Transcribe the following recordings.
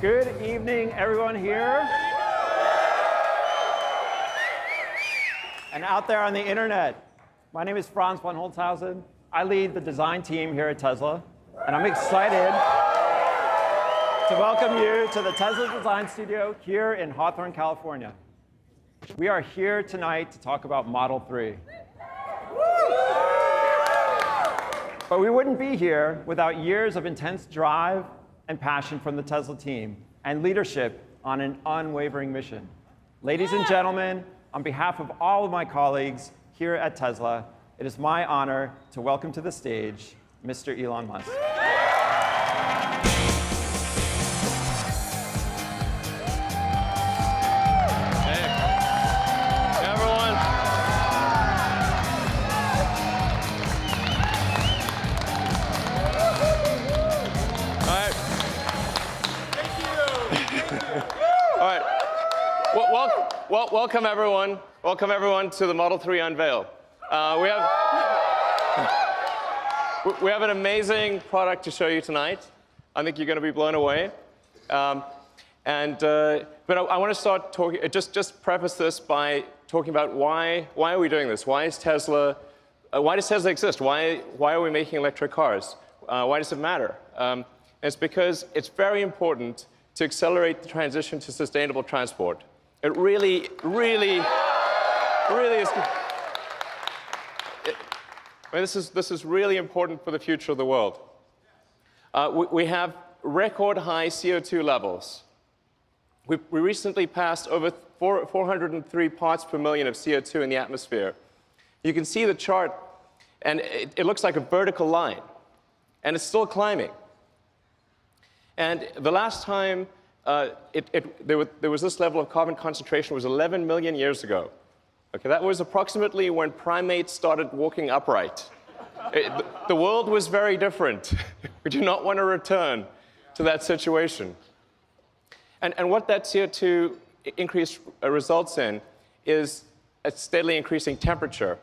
Good evening, everyone here. And out there on the internet. My name is Franz von Holzhausen. I lead the design team here at Tesla. And I'm excited to welcome you to the Tesla Design Studio here in Hawthorne, California. We are here tonight to talk about Model 3. But we wouldn't be here without years of intense drive and passion from the Tesla team and leadership on an unwavering mission. Ladies and gentlemen, on behalf of all of my colleagues here at Tesla, it is my honor to welcome to the stage Mr. Elon Musk. Well, welcome everyone. Welcome everyone to the Model 3 Unveil. We have an amazing product to show you tonight. I think you're going to be blown away. But I want to start talking. Just preface this by talking about why are we doing this? Why is Tesla? Why does Tesla exist? Why are we making electric cars? Why does it matter? It's because it's very important to accelerate the transition to sustainable transport. It really is. This is really important for the future of the world. We have record high CO2 levels. We recently passed over 403 parts per million of CO2 in the atmosphere. You can see the chart, and it looks like a vertical line, and it's still climbing. And the last time there was this level of carbon concentration was 11 million years ago. Okay, that was approximately when primates started walking upright. The world was very different. We do not want to return to that situation. And what that CO2 increase results in is a steadily increasing temperature.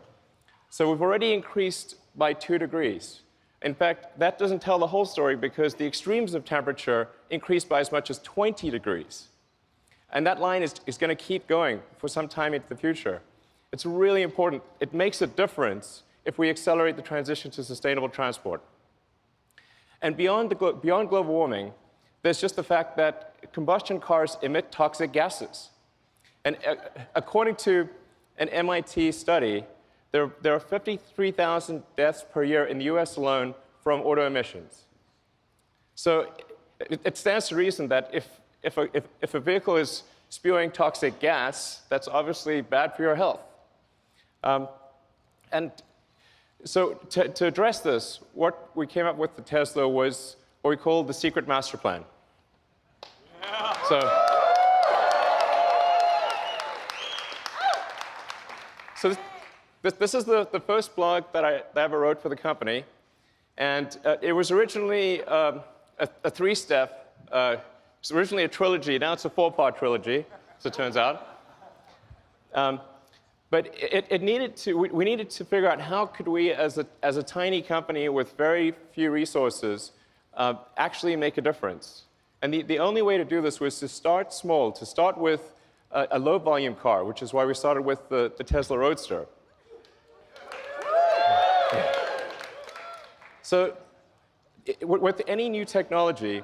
So we've already increased by 2 degrees. In fact, that doesn't tell the whole story because the extremes of temperature increase by as much as 20 degrees. And that line is going to keep going for some time into the future. It's really important. It makes a difference if we accelerate the transition to sustainable transport. And beyond global warming, there's just the fact that combustion cars emit toxic gases. And according to an MIT study, there are 53,000 deaths per year in the US alone from auto emissions. So it stands to reason that if a vehicle is spewing toxic gas, that's obviously bad for your health. And so to address this, what we came up with at Tesla was what we call the secret master plan. Yeah. So this is the first blog that I ever wrote for the company. And it was originally a 3-step. It was originally a trilogy. Now it's a 4-part trilogy, as it turns out. But we needed to figure out how could we, as a tiny company with very few resources, actually make a difference. And the only way to do this was to start small, to start with a low-volume car, which is why we started with the Tesla Roadster. So with any new technology,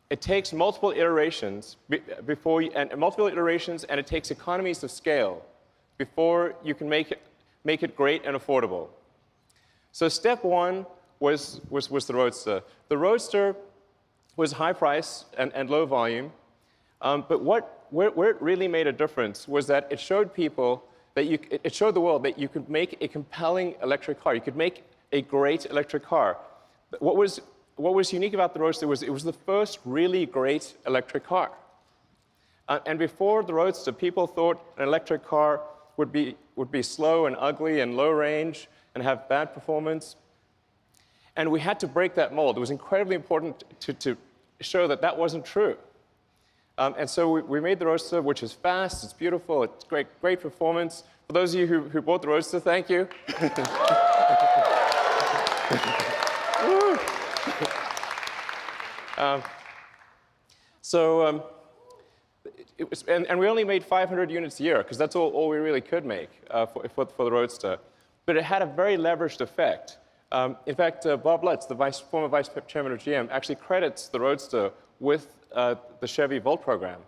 it takes multiple iterations and it takes economies of scale before you can make it great and affordable. So step 1 was the Roadster. The Roadster was high price and low volume, but where it really made a difference was that it showed people that it showed the world that you could make a compelling electric car. You could make a great electric car. What was unique about the Roadster was it was the first really great electric car. And before the Roadster, people thought an electric car would be slow and ugly and low range and have bad performance. And we had to break that mold. It was incredibly important to show that that wasn't true. And so we made the Roadster, which is fast, it's beautiful, it's great performance. For those of you who bought the Roadster, thank you. So and we only made 500 units a year, because that's all we really could make for the Roadster. But it had a very leveraged effect. In fact, Bob Lutz, the former vice chairman of GM, actually credits the Roadster with the Chevy Volt program,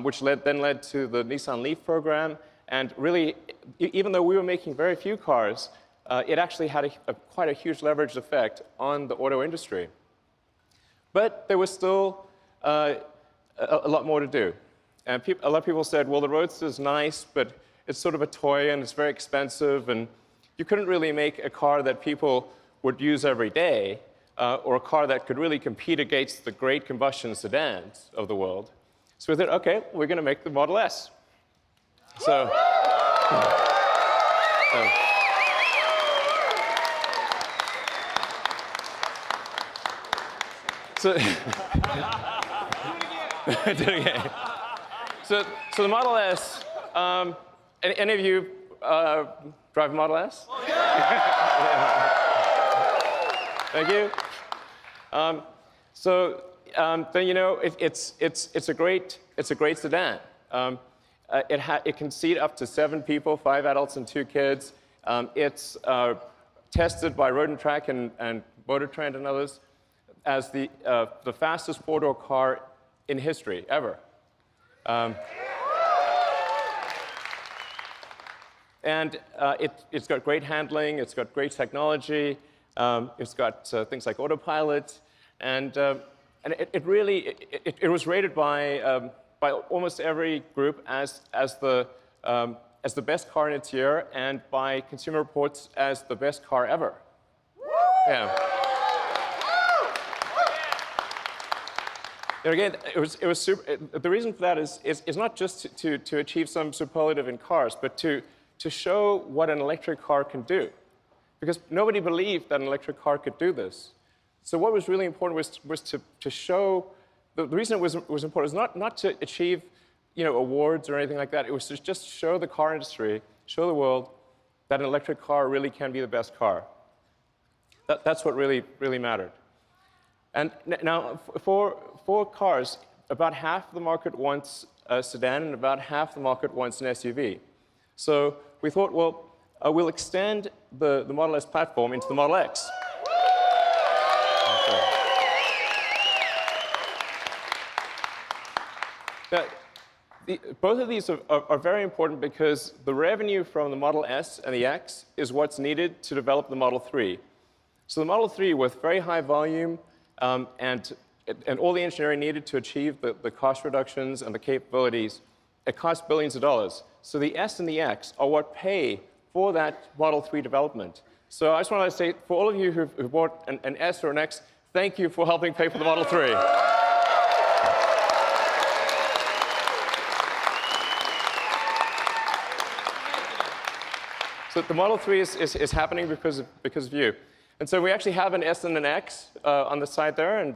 which then led to the Nissan Leaf program. And really, even though we were making very few cars, it actually had quite a huge leveraged effect on the auto industry. But there was still a lot more to do. And a lot of people said, well, the Roadster is nice, but it's sort of a toy, and it's very expensive, and you couldn't really make a car that people would use every day, or a car that could really compete against the great combustion sedans of the world. So we thought, OK, we're going to make the Model S. So the Model S, any of you drive a Model S? Thank you. Then you know it's a great sedan. It can seat up to 7 people, 5 adults and 2 kids. It's tested by Road and Track and Motor Trend and others as the fastest 4-door car in history ever. And it's got great handling. It's got great technology. It's got things like autopilot, and it was rated by almost every group as the best car in its year, and by Consumer Reports as the best car ever. Yeah. And again, it was super. The reason for that is not just to achieve some superlative in cars, but to show what an electric car can do. Because nobody believed that an electric car could do this. So what was really important was to show, the reason it was important was not to achieve awards or anything like that. It was to just show the car industry, show the world that an electric car really can be the best car. That's what really mattered. And now for cars, about half the market wants a sedan and about half the market wants an SUV. So we thought, well, we'll extend the Model S platform into the Model X. Now, both of these are very important because the revenue from the Model S and the X is what's needed to develop the Model 3. So the Model 3, with very high volume and all the engineering needed to achieve the cost reductions and the capabilities, it costs billions of dollars. So the S and the X are what pay for that Model 3 development. So I just want to say, for all of you who bought an S or an X, thank you for helping pay for the Model 3. So the Model 3 is happening because of you. And so we actually have an S and an X on the side there, and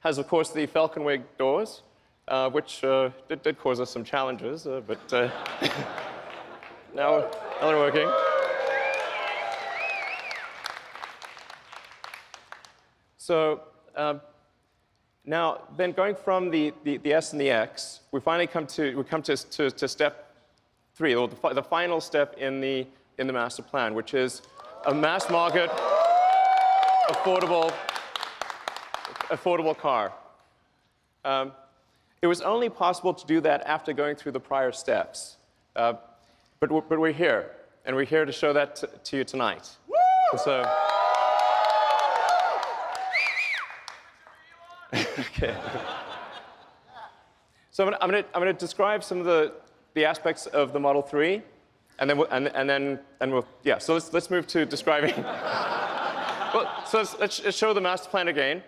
has, of course, the Falcon Wing doors, which did cause us some challenges, but now they're working. So now, then going from the S and the X, we finally come to step 3, or the final step in the master plan, which is a mass market, affordable car. It was only possible to do that after going through the prior steps. But we're here, and we're here to show that to you tonight. And so, okay. So I'm going to describe some of the aspects of the Model 3, and then we'll yeah. So let's move to describing. Well, so let's show the master plan again.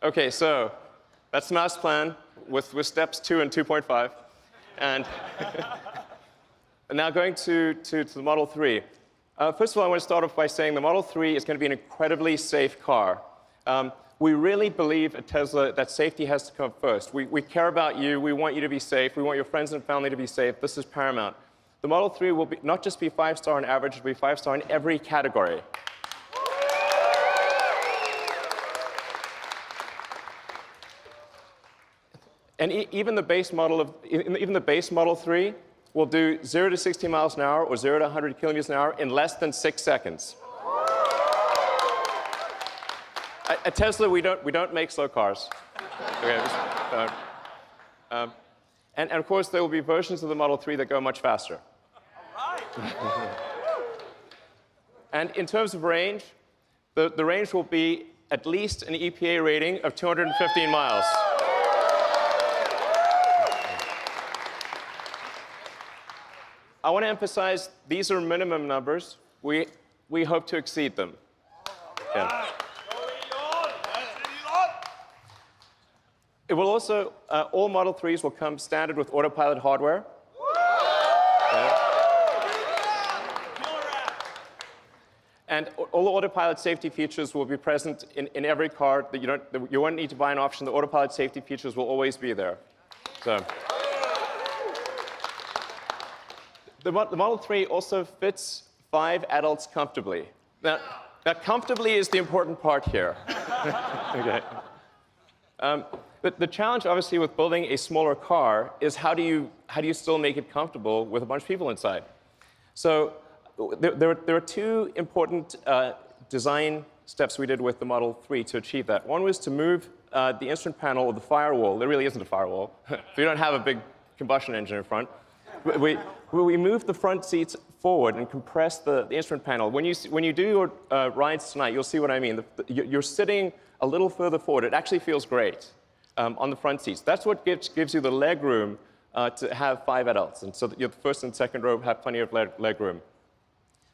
Okay, so that's the master plan with steps 2 and 2.5. And now going to the Model 3. First of all, I want to start off by saying the Model 3 is going to be an incredibly safe car. We really believe at Tesla that safety has to come first. We care about you. We want you to be safe. We want your friends and family to be safe. This is paramount. The Model 3 will not just be 5-star on average, it will be 5-star in every category. And even the base Model 3 will do 0 to 60 miles an hour or 0 to 100 kilometers an hour in less than 6 seconds. At Tesla, we don't make slow cars. Okay, and of course, there will be versions of the Model 3 that go much faster. And in terms of range, the range will be at least an EPA rating of 215 miles. I want to emphasize these are minimum numbers. We hope to exceed them. Yeah. It will also, all Model 3s will come standard with autopilot hardware. Yeah. And all the autopilot safety features will be present in every car. That you won't need to buy an option. The autopilot safety features will always be there. So. The Model 3 also fits 5 adults comfortably. Now comfortably is the important part here. Okay. But the challenge, obviously, with building a smaller car is how do you still make it comfortable with a bunch of people inside? So there are two important design steps we did with the Model 3 to achieve that. One was to move the instrument panel or the firewall. There really isn't a firewall. We don't have a big combustion engine in front. We moved the front seats forward and compressed the instrument panel. When you do your rides tonight, you'll see what I mean. You're sitting a little further forward. It actually feels great on the front seats. That's what gives you the leg room to have 5 adults. And so that your first and second row have plenty of leg room.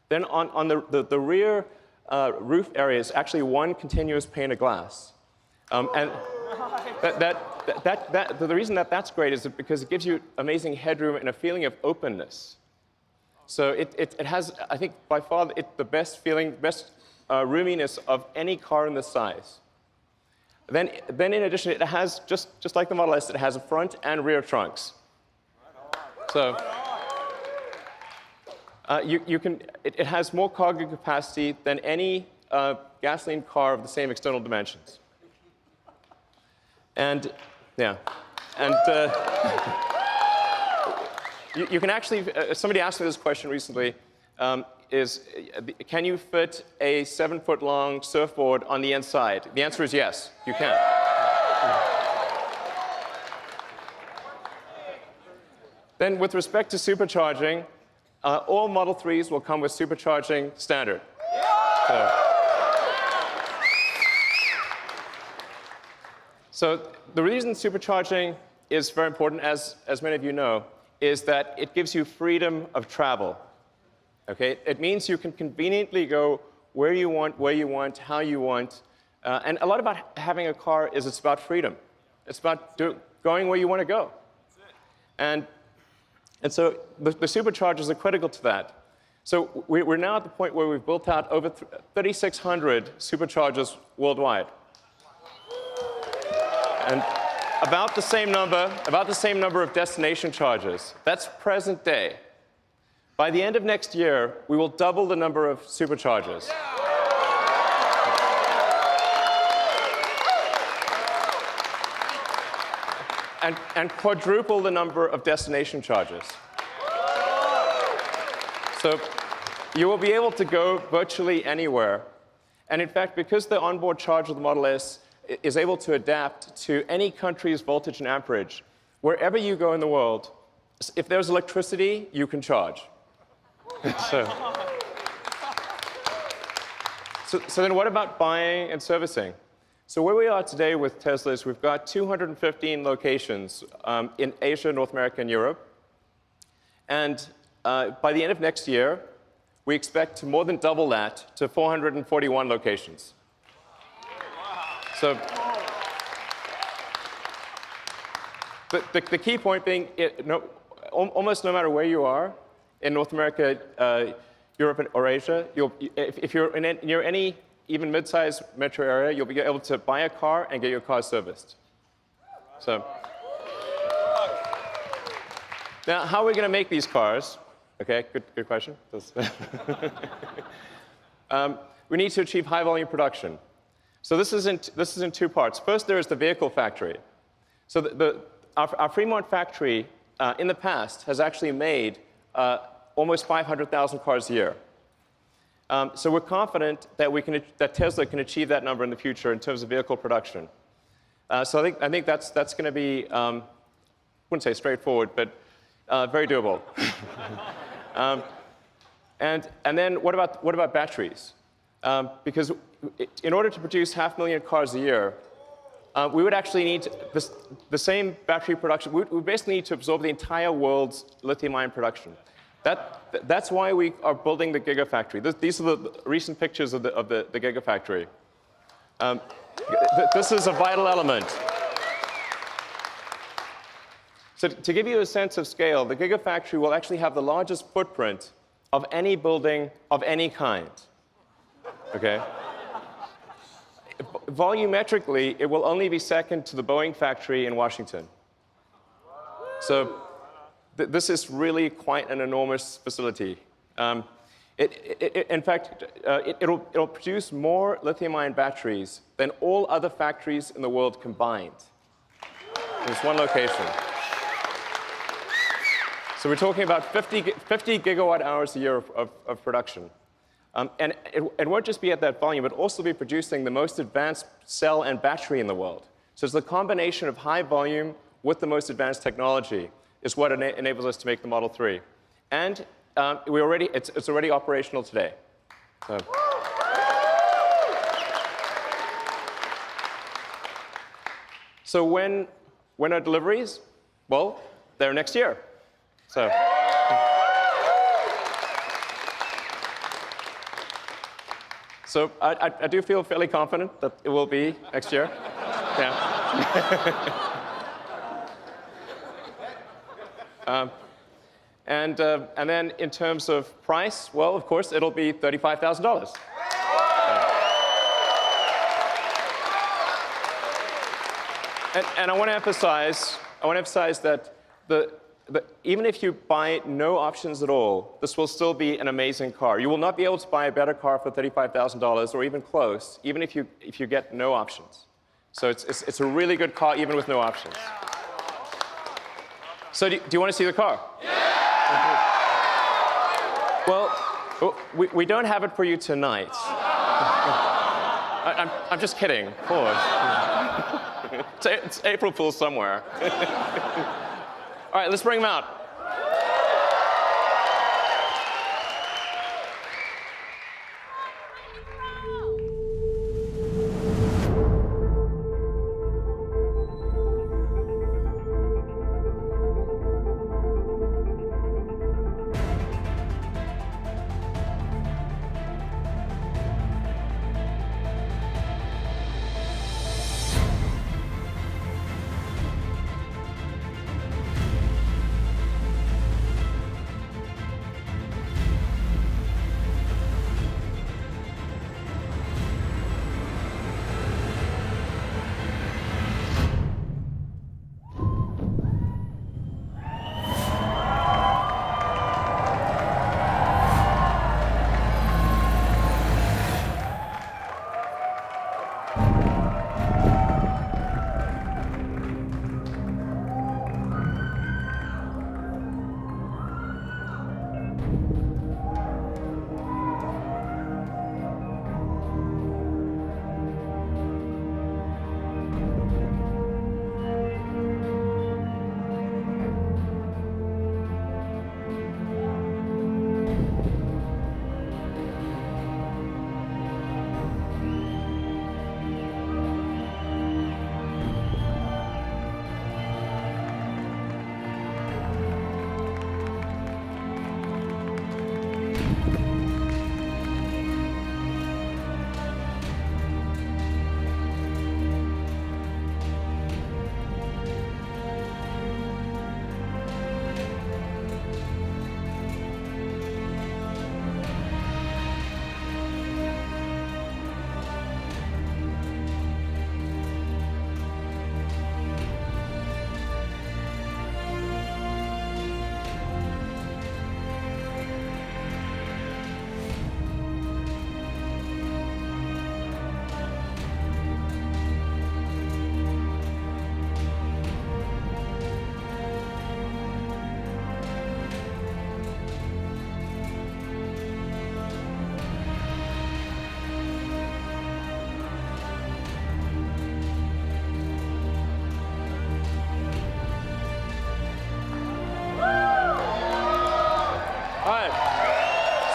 Then on the rear roof area is actually one continuous pane of glass. And the reason that that's great is because it gives you amazing headroom and a feeling of openness. So it has, I think, by far the best roominess of any car in this size. Then in addition, it has, just like the Model S, it has a front and rear trunks. So it has more cargo capacity than any gasoline car of the same external dimensions. And yeah, and you can actually, somebody asked me this question recently, can you fit a 7-foot-long surfboard on the inside? The answer is yes, you can. Then with respect to supercharging, all Model 3s will come with supercharging standard. So the reason supercharging is very important, as many of you know, is that it gives you freedom of travel. Okay? It means you can conveniently go where you want, how you want. And a lot about having a car is it's about freedom. It's about going where you want to go. And so the superchargers are critical to that. So we're now at the point where we've built out over 3,600 superchargers worldwide. And about the same number of destination chargers. That's present day. By the end of next year, we will double the number of superchargers. And quadruple the number of destination chargers. So you will be able to go virtually anywhere. And in fact, because the onboard charger of the Model S is able to adapt to any country's voltage and amperage, wherever you go in the world, if there's electricity, you can charge. So then what about buying and servicing? So where we are today with Tesla is we've got 215 locations in Asia, North America, and Europe. And by the end of next year, we expect to more than double that to 441 locations. So the key point being, almost no matter where you are in North America, Europe, or Asia, if you're near any even mid-sized metro area, you'll be able to buy a car and get your car serviced. So now, how are we going to make these cars? Okay, good question. We need to achieve high volume production. So this is in 2 parts. First, there is the vehicle factory. So our Fremont factory in the past has actually made almost 500,000 cars a year. So we're confident that Tesla can achieve that number in the future in terms of vehicle production. So I think that's going to be, I wouldn't say straightforward, but very doable. And then what about batteries? Because in order to produce 500,000 cars a year, we would actually need the same battery production. We basically need to absorb the entire world's lithium-ion production. That's why we are building the Gigafactory. These are the recent pictures of the Gigafactory. This is a vital element. So to give you a sense of scale, the Gigafactory will actually have the largest footprint of any building of any kind. Okay? Volumetrically, it will only be second to the Boeing factory in Washington. So this is really quite an enormous facility. In fact, it'll produce more lithium-ion batteries than all other factories in the world combined. There's one location. So we're talking about 50 gigawatt hours a year of production. And it won't just be at that volume, but also be producing the most advanced cell and battery in the world. So it's the combination of high volume with the most advanced technology is what enables us to make the Model 3. And it's already operational today. So when are deliveries? Well, they're next year. So. So I do feel fairly confident that it will be next year. Yeah. And then in terms of price, well, of course, it'll be $35,000. And I want to emphasize that even if you buy no options at all, this will still be an amazing car. You will not be able to buy a better car for $35,000 or even close, even if you get no options. So it's a really good car, even with no options. So do you want to see the car? Yeah! Well, we don't have it for you tonight. I'm just kidding, of course. It's April Fool's somewhere. All right, let's bring them out.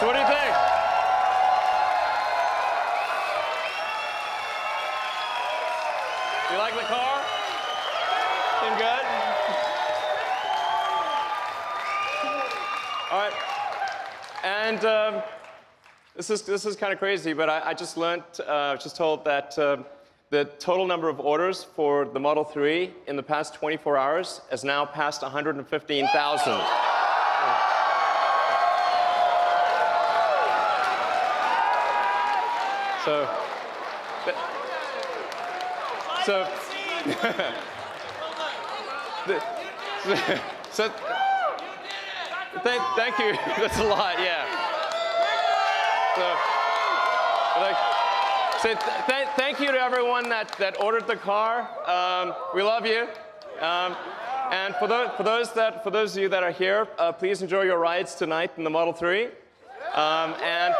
what do you think? You like the car? Seem good? All right. And this is kind of crazy, but I just learned, just told that the total number of orders for the Model 3 in the past 24 hours has now passed 115,000. Thank you. That's a lot, yeah. Thank you to everyone that ordered the car. We love you. And for those of you that are here, please enjoy your rides tonight in the Model 3. And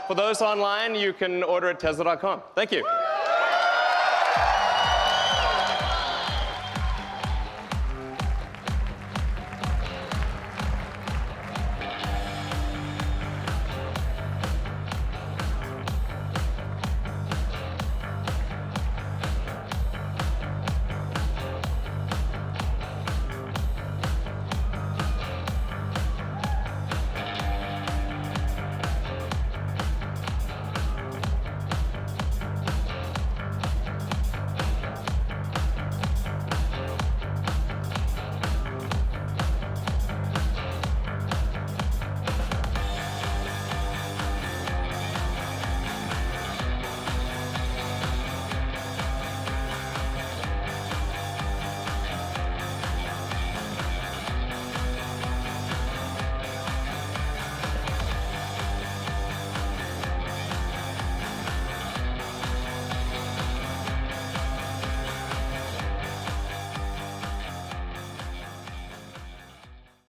for those online, you can order at Tesla.com. Thank you.